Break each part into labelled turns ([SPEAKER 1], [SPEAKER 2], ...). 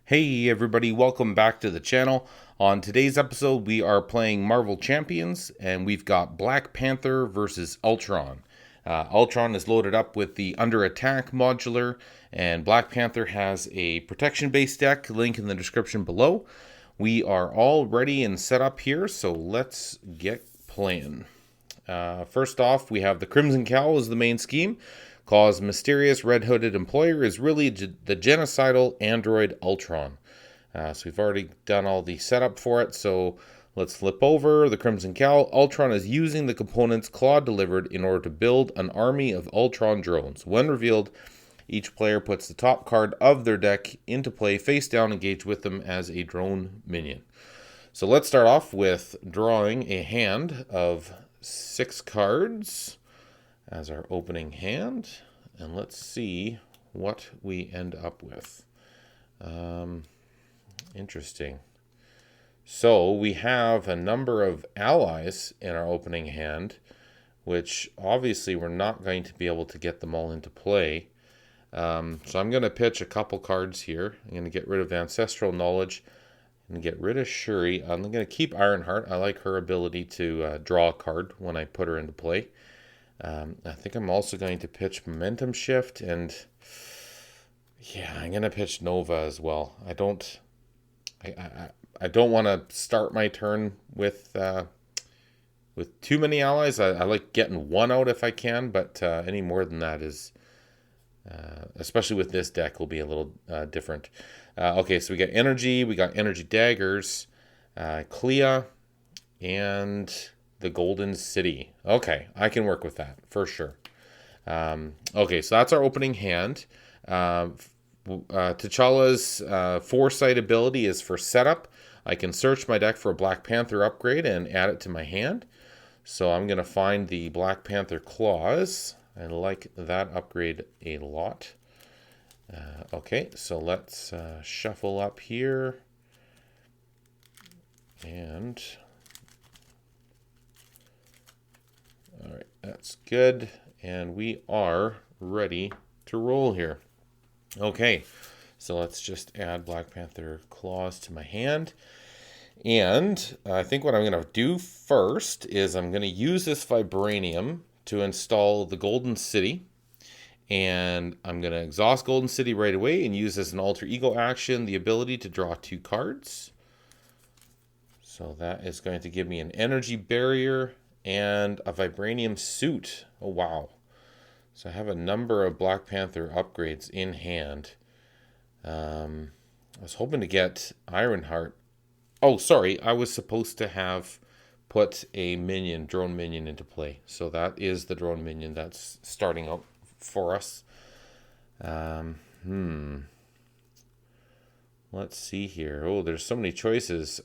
[SPEAKER 1] Hey everybody, welcome back to the channel. On today's episode, we are playing Marvel Champions, and we've got Black Panther versus Ultron. Ultron is loaded up with the Under Attack modular, and Black Panther has a protection-based deck, link in the description below. We are all ready and set up here, so let's get playing. First off, we have the Crimson Cowl as the main scheme. Claw's mysterious red-hooded employer is really the genocidal android Ultron. So we've already done all the setup for it, so let's flip over the Crimson Cowl. Ultron is using the components Claw delivered in order to build an army of Ultron drones. When revealed, each player puts the top card of their deck into play face down, engaged with them as a drone minion. So let's start off with drawing a hand of 6 cards as our opening hand, and let's see what we end up with. Interesting. So we have a number of allies in our opening hand, which obviously we're not going to be able to get them all into play. So I'm going to pitch a couple cards here. I'm going to get rid of Ancestral Knowledge and get rid of Shuri. I'm going to keep Ironheart. I like her ability to draw a card when I put her into play. I think I'm also going to pitch Momentum Shift, and yeah, I'm going to pitch Nova as well. I don't want to start my turn with too many allies. I like getting one out if I can, but any more than that is, especially with this deck, will be a little different. Okay, so we got Energy, we got Energy Daggers, Clea, and the Golden City. Okay, I can work with that for sure. Okay, so that's our opening hand. T'Challa's Foresight ability is for setup. I can search my deck for a Black Panther upgrade and add it to my hand. So I'm going to find the Black Panther Claws. I like that upgrade a lot. Okay, so let's shuffle up here. And all right, that's good. And we are ready to roll here. Okay, so let's just add Black Panther Claws to my hand. And I think what I'm going to do first is I'm going to use this Vibranium to install the Golden City. And I'm going to exhaust Golden City right away and use as an alter ego action the ability to draw 2 cards. So that is going to give me an Energy Barrier and a Vibranium Suit. Oh, wow. So I have a number of Black Panther upgrades in hand. I was hoping to get Ironheart. Oh, sorry. I was supposed to have put a drone minion into play. So that is the drone minion that's starting out for us. Let's see here. Oh, there's so many choices.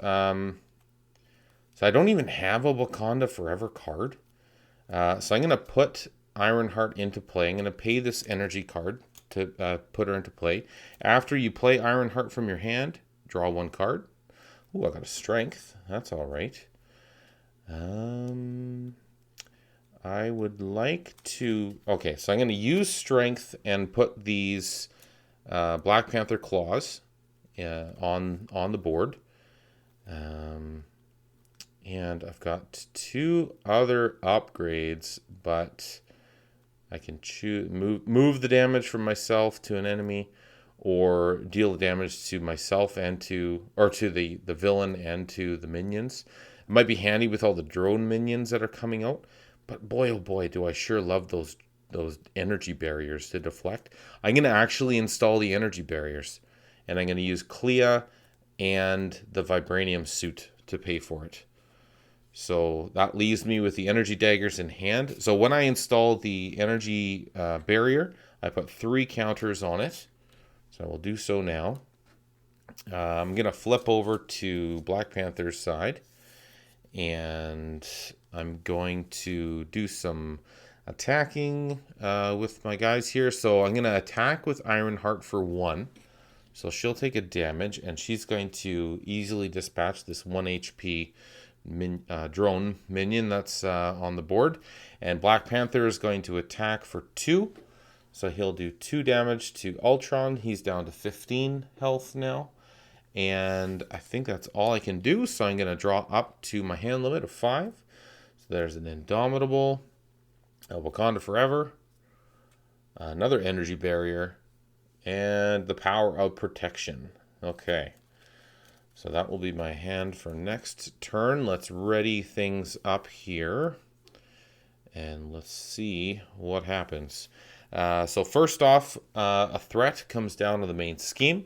[SPEAKER 1] So I don't even have a Wakanda Forever card. So I'm going to put Ironheart into play. I'm going to pay this energy card to put her into play. After you play Ironheart from your hand, draw 1 card. Ooh, I got a Strength. That's all right. I would like to... Okay, so I'm going to use Strength and put these Black Panther Claws on the board. And I've got 2 other upgrades, but I can choose move the damage from myself to an enemy, or deal the damage to myself and to the villain and to the minions. It might be handy with all the drone minions that are coming out, but boy oh boy, do I sure love those energy barriers to deflect. I'm going to actually install the energy barriers, and I'm going to use Clea and the Vibranium Suit to pay for it. So that leaves me with the Energy Daggers in hand. So when I install the Energy Barrier, I put 3 counters on it. So I will do so now. I'm going to flip over to Black Panther's side. And I'm going to do some attacking with my guys here. So I'm going to attack with Ironheart for 1. So she'll take a damage, and she's going to easily dispatch this 1 HP drone minion that's on the board. And Black Panther is going to attack for 2. So he'll do 2 damage to Ultron. He's down to 15 health now. And I think that's all I can do. So I'm going to draw up to my hand limit of 5. So there's an Indomitable, a Wakanda Forever, another energy barrier, and the power of protection. Okay. So that will be my hand for next turn. Let's ready things up here. And let's see what happens. So first off, a threat comes down to the main scheme.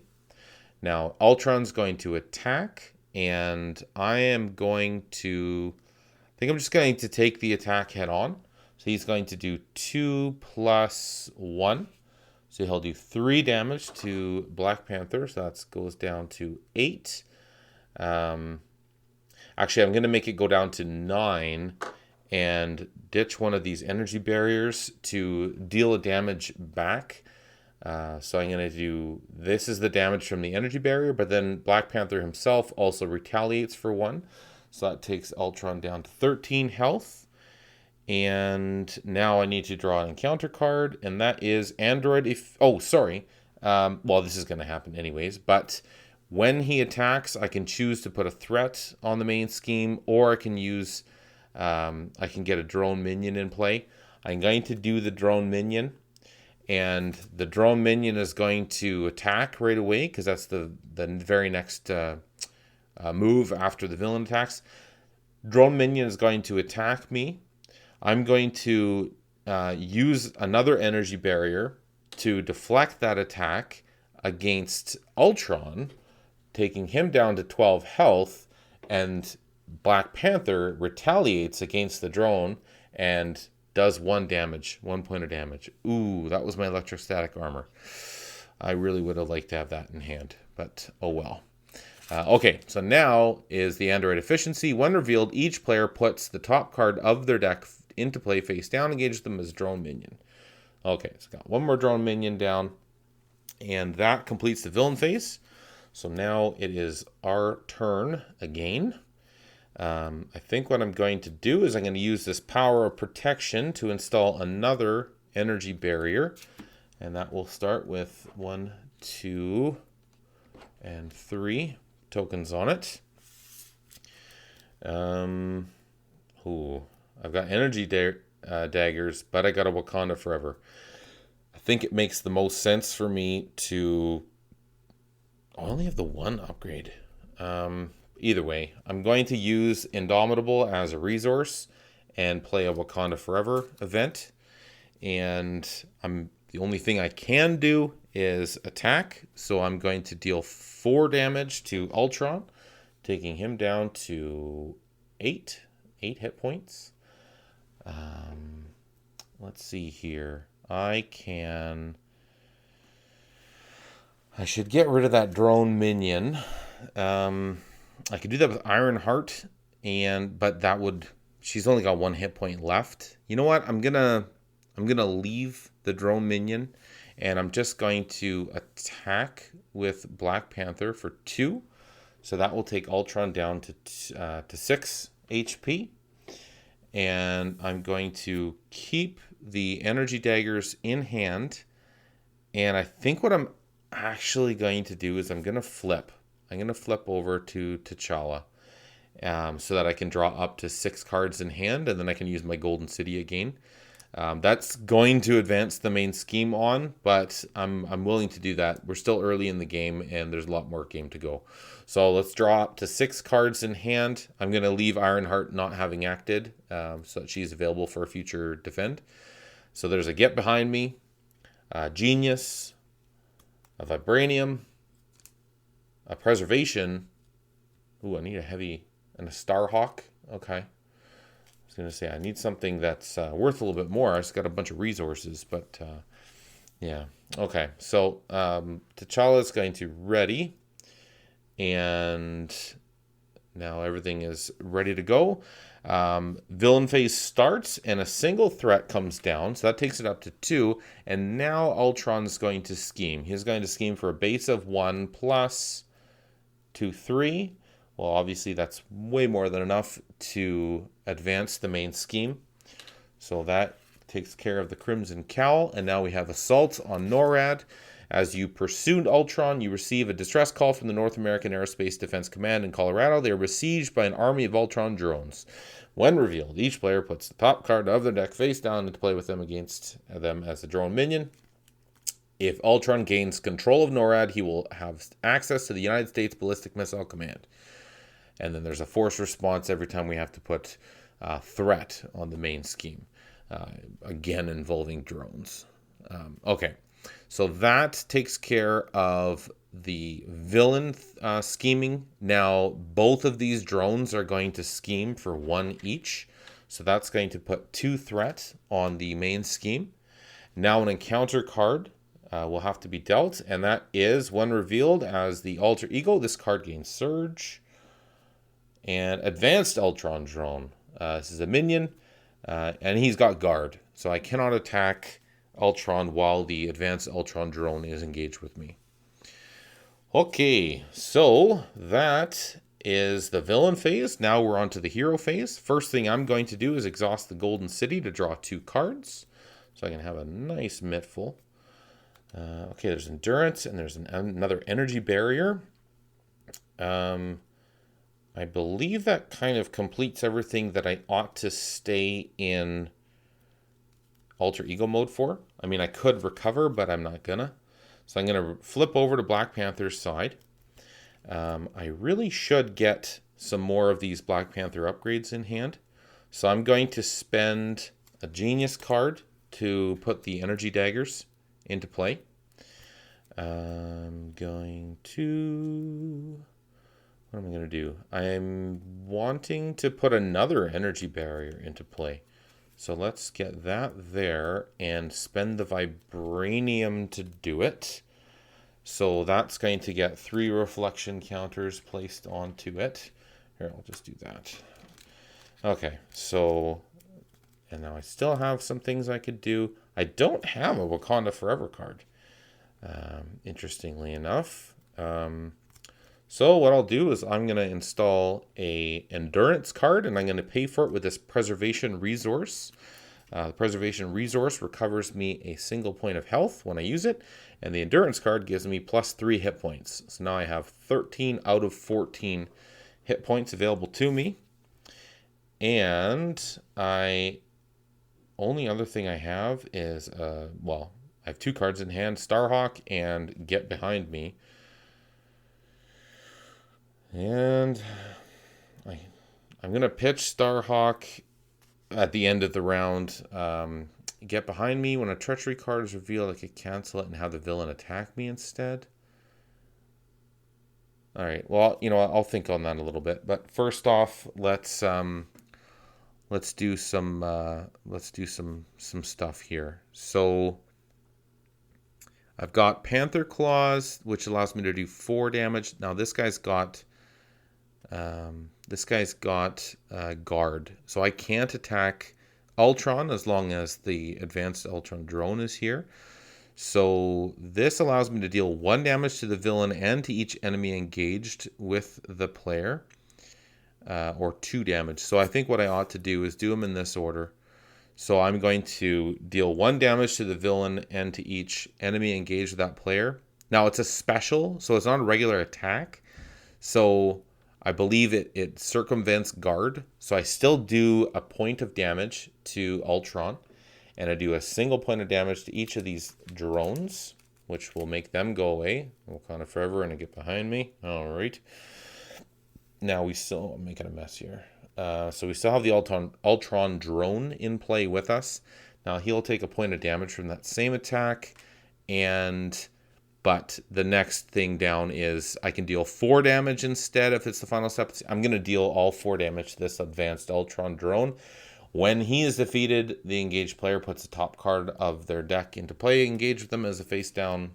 [SPEAKER 1] Now, Ultron's going to attack, and I am going to... I think I'm just going to take the attack head on. So he's going to do 2 plus 1. So he'll do 3 damage to Black Panther. So that goes down to 8. Actually, I'm going to make it go down to 9 and ditch one of these energy barriers to deal a damage back. So I'm going to do, this is the damage from the energy barrier, but then Black Panther himself also retaliates for 1. So that takes Ultron down to 13 health. And now I need to draw an encounter card, and that is Android. Well, this is going to happen anyways, but when he attacks, I can choose to put a threat on the main scheme, or I can use, I can get a drone minion in play. I'm going to do the drone minion, and the drone minion is going to attack right away because that's the very next move after the villain attacks. Drone minion is going to attack me. I'm going to use another energy barrier to deflect that attack against Ultron, taking him down to 12 health, and Black Panther retaliates against the drone and does 1 point of damage. Ooh, that was my electrostatic armor. I really would have liked to have that in hand, but oh well. Okay, so now is the Android efficiency. When revealed, each player puts the top card of their deck into play face down, engages them as drone minion. Okay, so got 1 more drone minion down, and that completes the villain phase. So now it is our turn again. I think what I'm going to do is I'm going to use this power of protection to install another energy barrier. And that will start with 1, 2, and 3 tokens on it. I've got energy daggers, but I got a Wakanda Forever. I think it makes the most sense for me to... I only have the 1 upgrade. Either way, I'm going to use Indomitable as a resource and play a Wakanda Forever event. And the only thing I can do is attack. So I'm going to deal 4 damage to Ultron, taking him down to 8 hit points. Let's see here. I should get rid of that drone minion. I could do that with Ironheart, but she's only got 1 hit point left. You know what? I'm gonna leave the drone minion, and I'm just going to attack with Black Panther for 2. So that will take Ultron down to 6 HP. And I'm going to keep the energy daggers in hand. And I think what I'm actually going to do is I'm going to flip. I'm going to flip over to T'Challa so that I can draw up to 6 cards in hand, and then I can use my Golden City again. That's going to advance the main scheme on, but I'm willing to do that. We're still early in the game, and there's a lot more game to go. So let's draw up to 6 cards in hand. I'm going to leave Ironheart not having acted, so that she's available for a future defend. So there's a Get Behind Me, a Genius, a Vibranium, a Preservation. Ooh, I need a Heavy and a Starhawk. Okay. I was going to say I need something that's worth a little bit more. I just got a bunch of resources, but yeah. Okay, so T'Challa is going to ready, and now everything is ready to go. Villain phase starts, and a single threat comes down, so that takes it up to 2. And now Ultron is going to scheme. He's going to scheme for a base of 1 plus 2, 3. Well, obviously that's way more than enough to advance the main scheme. So that takes care of the Crimson Cowl, and now we have Assault on NORAD. As you pursued Ultron, you receive a distress call from the North American Aerospace Defense Command in Colorado. They are besieged by an army of Ultron drones. When revealed, each player puts the top card of their deck face down into play with them against them as a drone minion. If Ultron gains control of NORAD, he will have access to the United States Ballistic Missile Command. And then there's a force response every time we have to put threat on the main scheme. Again, involving drones. Okay, so that takes care of the villain scheming. Now, both of these drones are going to scheme for 1 each. So that's going to put 2 threat on the main scheme. Now an encounter card will have to be dealt, and that is, when revealed as the alter ego, this card gains Surge. And Advanced Ultron Drone. This is a minion, and he's got Guard. So I cannot attack Ultron while the Advanced Ultron Drone is engaged with me. Okay, so that is the villain phase. Now we're on to the hero phase. First thing I'm going to do is exhaust the Golden City to draw 2 cards. So I can have a nice mitt full. Okay, there's Endurance, and there's another Energy Barrier. I believe that kind of completes everything that I ought to stay in alter ego mode for. I mean, I could recover, but I'm not gonna. So I'm gonna flip over to Black Panther's side. I really should get some more of these Black Panther upgrades in hand. So I'm going to spend a Genius card to put the Energy Daggers into play. I'm going to... What am I going to do? I'm wanting to put another Energy Barrier into play. So let's get that there and spend the Vibranium to do it. So that's going to get 3 reflection counters placed onto it. Here, I'll just do that. Okay, so... And now I still have some things I could do. I don't have a Wakanda Forever card, interestingly enough. So what I'll do is I'm going to install a Endurance card, and I'm going to pay for it with this Preservation Resource. The Preservation Resource recovers me a single point of health when I use it, and the Endurance card gives me +3 hit points. So now I have 13 out of 14 hit points available to me. And only other thing I have is, well, I have 2 cards in hand, Starhawk and Get Behind Me. And I'm going to pitch Starhawk at the end of the round. Get Behind Me. When a treachery card is revealed, I could cancel it and have the villain attack me instead. All right. Well, you know, I'll think on that a little bit. But first off, let's do some stuff here. So I've got Panther Claws, which allows me to do 4 damage. Now this guy's got Guard, so I can't attack Ultron as long as the Advanced Ultron Drone is here. So this allows me to deal 1 damage to the villain and to each enemy engaged with the player. Or 2 damage. So I think what I ought to do is do them in this order. So I'm going to deal 1 damage to the villain and to each enemy engaged with that player. Now it's a special, so it's not a regular attack. So I believe it circumvents Guard. So I still do a point of damage to Ultron. And I do a single point of damage to each of these drones, which will make them go away. Wakanda Forever and Get Behind Me. All right. Now we still, I'm making a mess here. So we still have the Ultron drone in play with us. Now he'll take a point of damage from that same attack. But the next thing down is I can deal 4 damage instead if it's the final step. I'm going to deal all 4 damage to this Advanced Ultron drone. When he is defeated, the engaged player puts the top card of their deck into play. Engage with them as a face down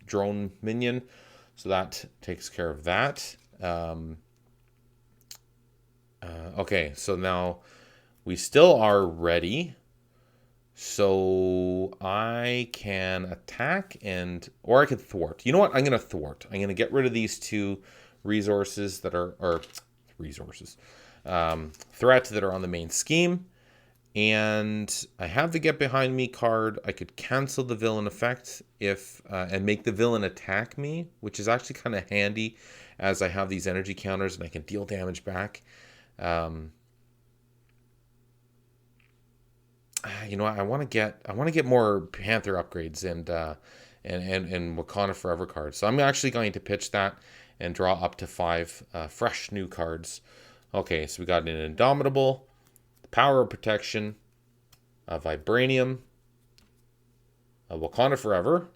[SPEAKER 1] drone minion. So that takes care of that. Okay, so now we still are ready. So I can attack or I could thwart. You know what? I'm going to thwart. I'm going to get rid of these 2 resources that are, threat that are on the main scheme. And I have the Get Behind Me card. I could cancel the villain effect if and make the villain attack me, which is actually kind of handy as I have these energy counters and I can deal damage back. You know, I want to get more Panther upgrades and Wakanda Forever cards. So I'm actually going to pitch that and draw up to 5 fresh new cards. Okay, so we got an Indomitable, Power of Protection, a Vibranium, a Wakanda Forever,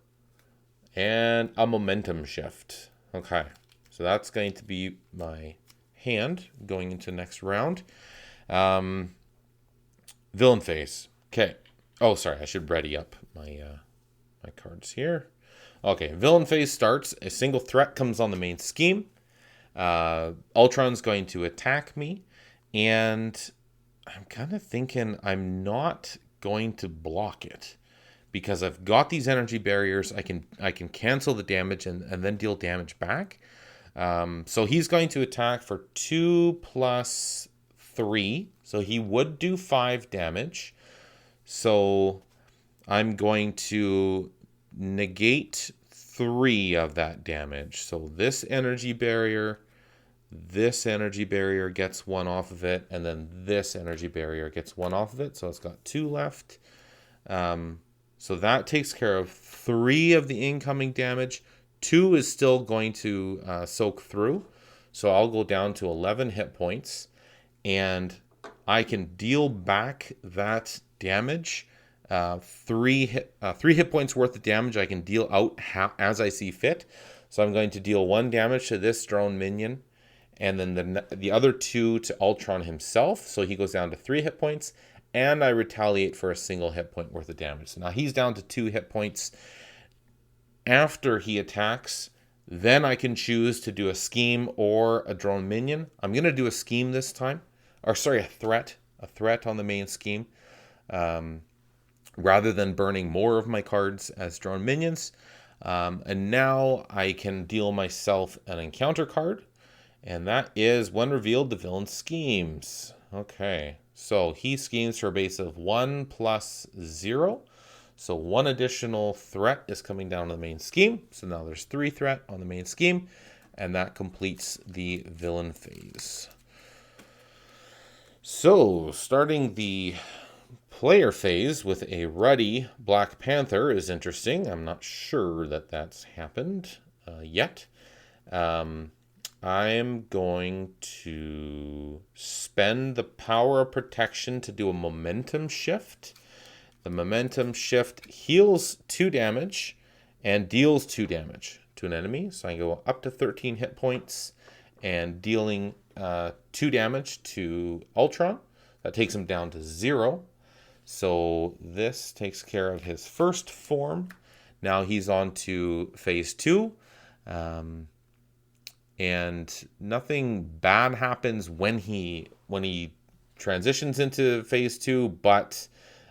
[SPEAKER 1] and a Momentum Shift. Okay, so that's going to be my hand going into next round. Villain phase. Okay. Oh, sorry. I should ready up my my cards here. Okay. Villain phase starts. A single threat comes on the main scheme. Ultron's going to attack me, and I'm kind of thinking I'm not going to block it because I've got these energy barriers. I can cancel the damage and then deal damage back. So he's going to attack for 2 plus 3. So he would do 5 damage. So I'm going to negate 3 of that damage. So this energy barrier gets 1 off of it, and then this energy barrier gets 1 off of it. So it's got 2 left. So that takes care of 3 of the incoming damage. 2 is still going to soak through. So I'll go down to 11 hit points, and I can deal back that damage. 3 hit points worth of damage I can deal out as I see fit. So I'm going to deal 1 damage to this drone minion, and then the other 2 to Ultron himself. So he goes down to 3 hit points, and I retaliate for a single hit point worth of damage. So now he's down to 2 hit points. After he attacks, then I can choose to do a scheme or a drone minion. I'm going to do a scheme this time. Or sorry, a threat on the main scheme, rather than burning more of my cards as drone minions. And now I can deal myself an encounter card, and that is when revealed, the villain schemes. Okay, so he schemes for a base of 1 plus 0. So 1 additional threat is coming down on the main scheme. So now there's 3 threat on the main scheme, and that completes the villain phase. So, starting the player phase with a ruddy Black Panther is interesting. I'm not sure that that's happened yet. I'm going to spend the Power of Protection to do a Momentum Shift. The Momentum Shift heals 2 damage and deals 2 damage to an enemy. So I go up to 13 hit points and dealing 2 damage to Ultron. That takes him down to 0. So this takes care of his first form. Now he's on to phase 2. And nothing bad happens when he transitions into phase 2, but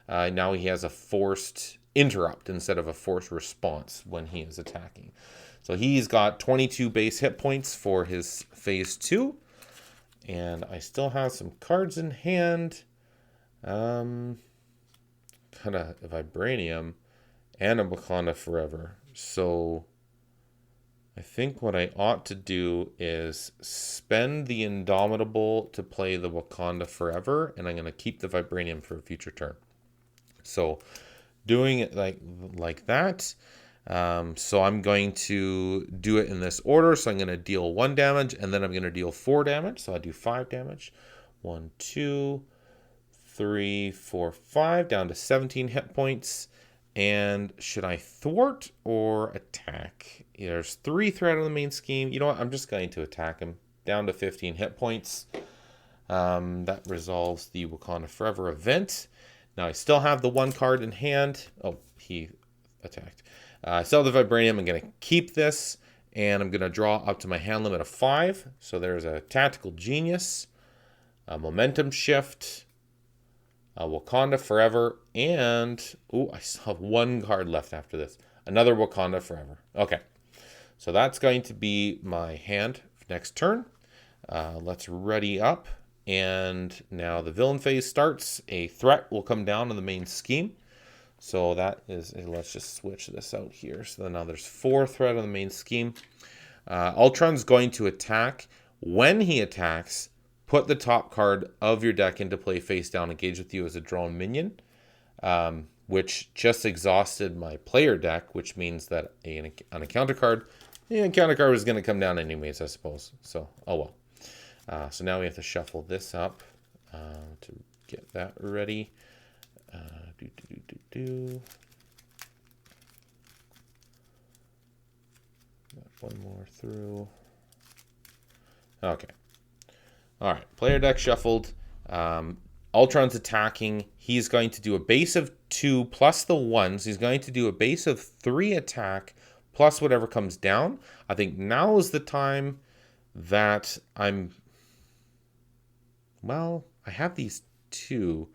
[SPEAKER 1] now he has a forced interrupt instead of a forced response when he is attacking. So he's got 22 base hit points for his phase 2. And I still have some cards in hand. Kind of Vibranium and a Wakanda Forever. So I think what I ought to do is spend the Indomitable to play the Wakanda Forever, and I'm going to keep the Vibranium for a future turn. So doing it like that. So I'm going to do it in this order. So I'm going to deal 1 damage, and then I'm going to deal 4 damage. So I do 5 damage. 1, 2, 3, 4, 5, down to 17 hit points. And should I thwart or attack? There's 3 threat on the main scheme. You know what? I'm just going to attack him. Down to 15 hit points. That resolves the Wakanda Forever event. Now I still have the 1 card in hand. Oh, he attacked. I still have the Vibranium. I'm going to keep this, and I'm going to draw up to my hand limit of 5. So there's a Tactical Genius, a Momentum Shift, a Wakanda Forever, and I still have 1 card left after this. Another Wakanda Forever. Okay, so that's going to be my hand for next turn. Let's ready up And now the villain phase starts. A threat will come down on the main scheme. So that is, let's just switch this out here. So now there's 4 threat on the main scheme. Ultron's going to attack. When he attacks, put the top card of your deck into play face down, engage with you as a drone minion, which just exhausted my player deck, which means that on a counter card, the encounter card was going to come down anyways, I suppose. So, oh well. So now we have to shuffle this up to get that ready. One more through. Okay. All right. Player deck shuffled. Ultron's attacking. He's going to do a base of 2 plus the 1s. He's going to do a base of 3 attack plus whatever comes down. I think now is the time that well, I have these 2.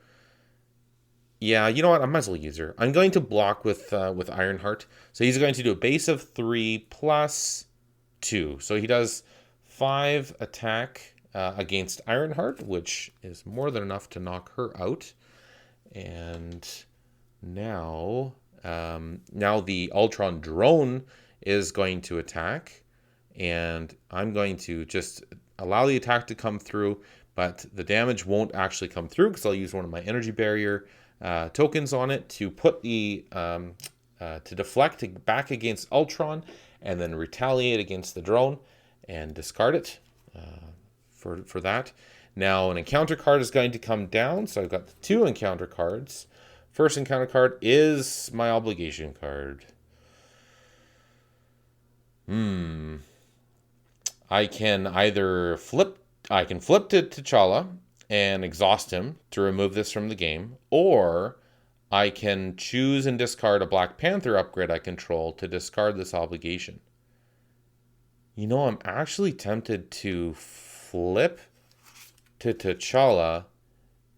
[SPEAKER 1] Yeah, you know what? I might as well use her. I'm going to block with Ironheart. So he's going to do a base of 3 plus 2. So he does 5 attack against Ironheart, which is more than enough to knock her out. And now the Ultron drone is going to attack. And I'm going to just allow the attack to come through, but the damage won't actually come through because I'll use one of my energy barrier tokens on it to put the to deflect back against Ultron, and then retaliate against the drone and discard it for that. Now an encounter card is going to come down, so I've got the 2 encounter cards. First encounter card is my obligation card. I can flip to T'Challa and exhaust him to remove this from the game, or I can choose and discard a Black Panther upgrade I control to discard this obligation. You know, I'm actually tempted to flip to T'Challa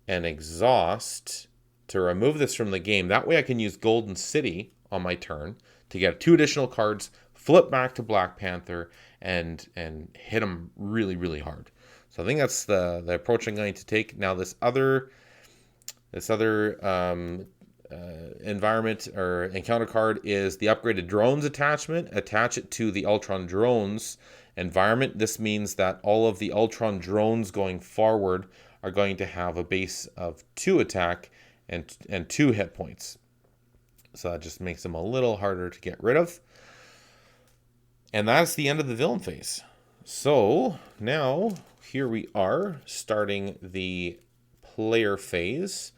[SPEAKER 1] and exhaust to remove this from the game. That way I can use Golden City on my turn to get 2 additional cards, flip back to Black Panther, and hit him really, really hard. So I think that's the approach I'm going to take. Now this other environment or encounter card is the upgraded drones attachment. Attach it to the Ultron drones environment. This means that all of the Ultron drones going forward are going to have a base of 2 attack and 2 hit points. So that just makes them a little harder to get rid of. And that's the end of the villain phase. So now here we are starting the player phase,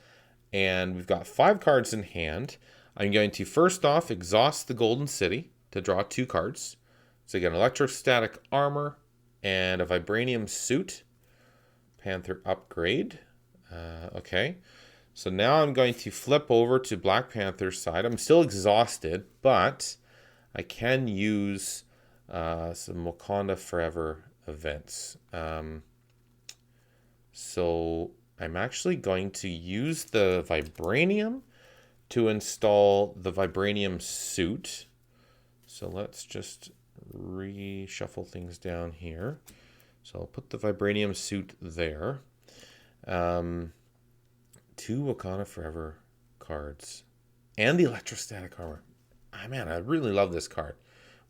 [SPEAKER 1] and we've got 5 cards in hand. I'm going to first off exhaust the Golden City to draw 2 cards. So I get an electrostatic armor and a vibranium suit. Panther upgrade. Okay. So now I'm going to flip over to Black Panther's side. I'm still exhausted, but I can use some Wakanda Forever events. So I'm actually going to use the vibranium to install the vibranium suit. So let's just reshuffle things down here. So I'll put the vibranium suit there. 2 Wakanda Forever cards and the electrostatic armor. Ah, man, I really love this card,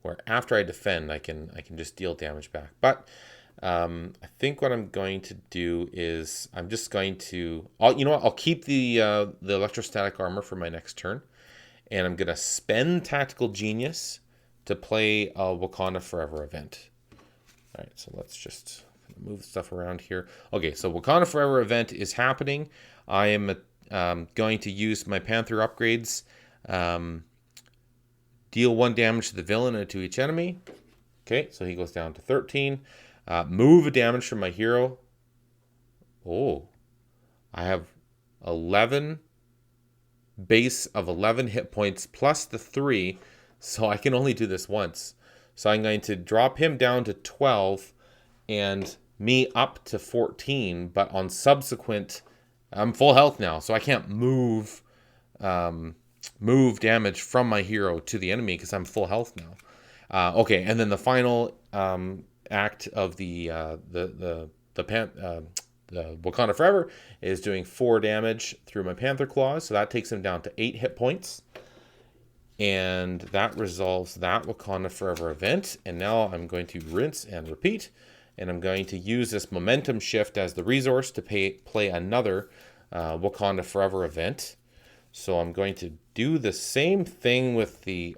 [SPEAKER 1] where after I defend, I can just deal damage back. But I think what I'm going to do is I'm just going to, I'll keep the electrostatic armor for my next turn, and I'm gonna spend Tactical Genius to play a Wakanda Forever event. All right, so let's just move stuff around here. Okay, so Wakanda Forever event is happening. I am going to use my Panther upgrades. Deal 1 damage to the villain and to each enemy. Okay, so he goes down to 13. Move a damage from my hero. Oh, I have 11 base of 11 hit points plus the 3, so I can only do this once. So I'm going to drop him down to 12 and me up to 14, but on subsequent, I'm full health now, so I can't move damage from my hero to the enemy because I'm full health now. Okay, and then the final act of the Wakanda Forever is doing 4 damage through my Panther Claws, so that takes him down to 8 hit points. And that resolves that Wakanda Forever event. And now I'm going to rinse and repeat. And I'm going to use this momentum shift as the resource to play another Wakanda Forever event. So I'm going to do the same thing with the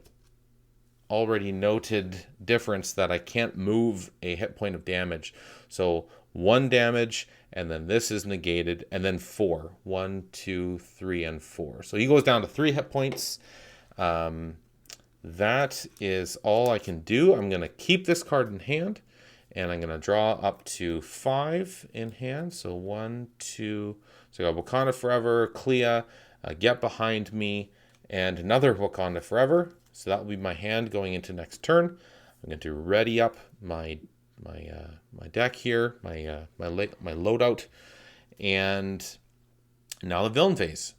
[SPEAKER 1] already noted difference that I can't move a hit point of damage. So 1 damage, and then this is negated, and then 4. 1, 2, 3, and 4. So he goes down to 3 hit points. That is all I can do. I'm going to keep this card in hand, and I'm going to draw up to 5 in hand. So 1, 2, so I got Wakanda Forever, Clea, Get Behind Me, and another Wakanda Forever. So that will be my hand going into next turn. I'm going to ready up my deck here, my loadout, and now the villain phase.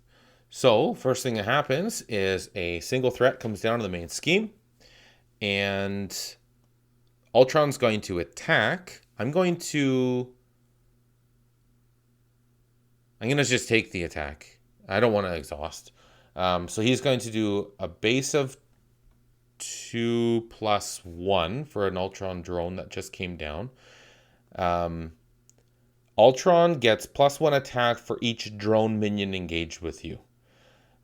[SPEAKER 1] So first thing that happens is a single threat comes down to the main scheme, and Ultron's going to attack. I'm going to just take the attack. I don't want to exhaust. So he's going to do a base of 2+1 for an Ultron drone that just came down. Ultron gets +1 attack for each drone minion engaged with you.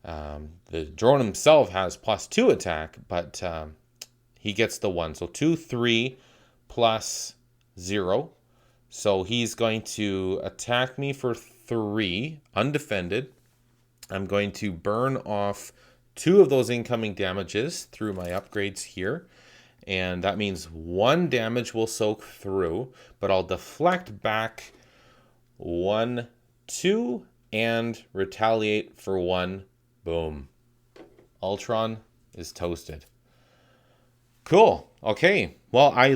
[SPEAKER 1] The drone himself has +2 attack, but he gets the 1. So 2, 3 plus 0. So he's going to attack me for 3, undefended. I'm going to burn off 2 of those incoming damages through my upgrades here. And that means 1 damage will soak through, but I'll deflect back 1, 2, and retaliate for 1. Boom. Ultron is toasted. Cool. Okay. Well, I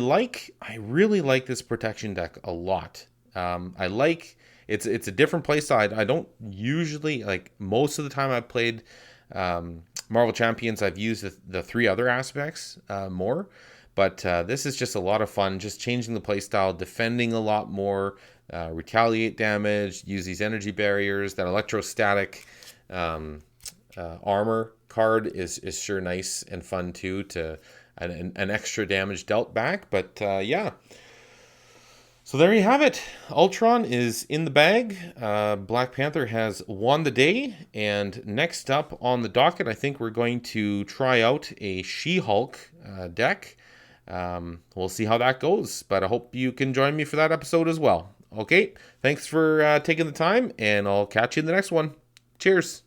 [SPEAKER 1] really like this protection deck a lot. It's a different play side. I don't usually, like, most of the time I've played Marvel Champions, I've used the 3 other aspects more. But this is just a lot of fun, just changing the play style, defending a lot more, retaliate damage, use these energy barriers. That electrostatic armor card is sure nice and fun too, to an extra damage dealt back. But yeah. So there you have it. Ultron is in the bag. Black Panther has won the day. And next up on the docket, I think we're going to try out a She-Hulk deck. We'll see how that goes. But I hope you can join me for that episode as well. Okay, thanks for taking the time, and I'll catch you in the next one. Cheers.